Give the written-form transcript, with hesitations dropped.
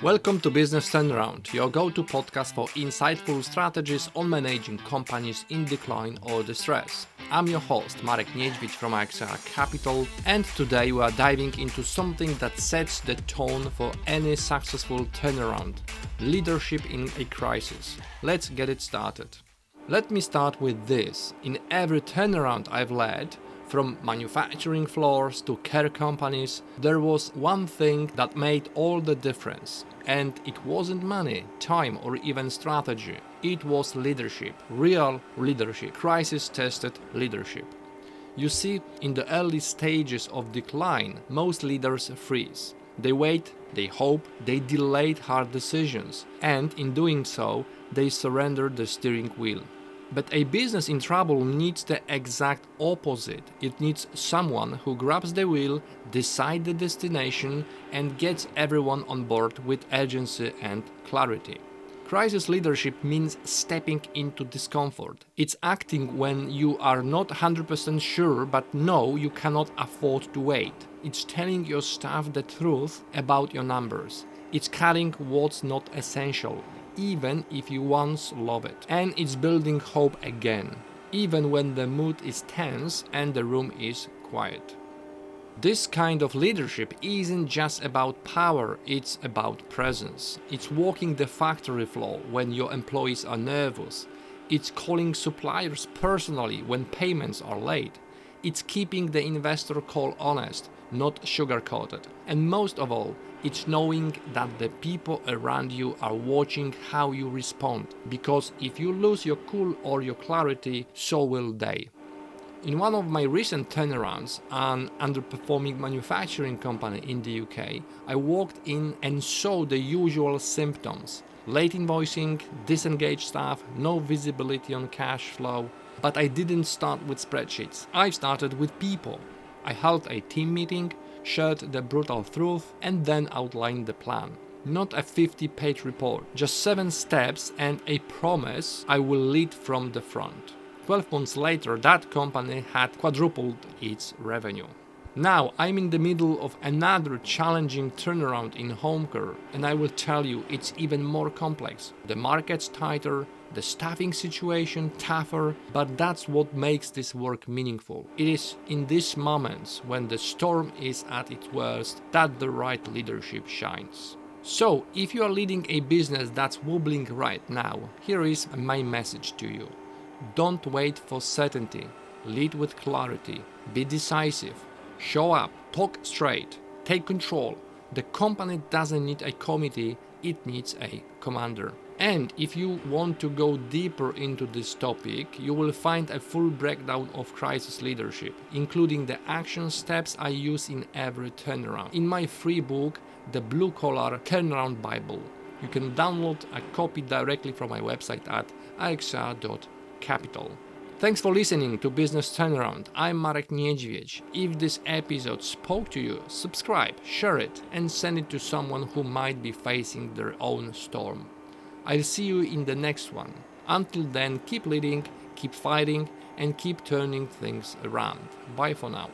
Welcome to Business Turnaround, your go-to podcast for insightful strategies on managing companies in decline or distress. I'm your host, Marek Niedźwiedź from AXA Capital, and today we are diving into something that sets the tone for any successful turnaround: leadership in a crisis. Let's get it started. Let me start with this. In every turnaround I've led, from manufacturing floors to care companies, there was one thing that made all the difference. And it wasn't money, time, or even strategy. It was leadership, real leadership, crisis-tested leadership. You see, in the early stages of decline, most leaders freeze. They wait, they hope, they delay hard decisions, and in doing so, they surrender the steering wheel. But a business in trouble needs the exact opposite. It needs someone who grabs the wheel, decides the destination, and gets everyone on board with urgency and clarity. Crisis leadership means stepping into discomfort. It's acting when you are not 100% sure but know you cannot afford to wait. It's telling your staff the truth about your numbers. It's cutting what's not essential, even if you once love it. And it's building hope again, even when the mood is tense and the room is quiet. This kind of leadership isn't just about power, it's about presence. It's walking the factory floor when your employees are nervous. It's calling suppliers personally when payments are late. It's keeping the investor call honest, not sugar-coated. And most of all, it's knowing that the people around you are watching how you respond, because if you lose your cool or your clarity, so will they. In one of my recent turnarounds, an underperforming manufacturing company in the UK, I walked in and saw the usual symptoms: late invoicing, disengaged staff, no visibility on cash flow. But I didn't start with spreadsheets. I started with people. I held a team meeting, shared the brutal truth, and then outlined the plan. Not a 50-page report, just 7 steps and a promise I will lead from the front. 12 months later, that company had quadrupled its revenue. Now I'm in the middle of another challenging turnaround in home care, and I will tell you it's even more complex. The market's tighter, the staffing situation tougher, but that's what makes this work meaningful. It is in these moments, when the storm is at its worst, that the right leadership shines. So, if you are leading a business that's wobbling right now, here is my message to you. Don't wait for certainty. Lead with clarity. Be decisive. Show up. Talk straight. Take control. The company doesn't need a committee, it needs a commander. And if you want to go deeper into this topic, you will find a full breakdown of crisis leadership, including the action steps I use in every turnaround, in my free book, The Blue Collar Turnaround Bible. You can download a copy directly from my website at axa.capital. Thanks for listening to Business Turnaround. I'm Marek Niedźwiedź. If this episode spoke to you, subscribe, share it, and send it to someone who might be facing their own storm. I'll see you in the next one. Until then, keep leading, keep fighting, and keep turning things around. Bye for now.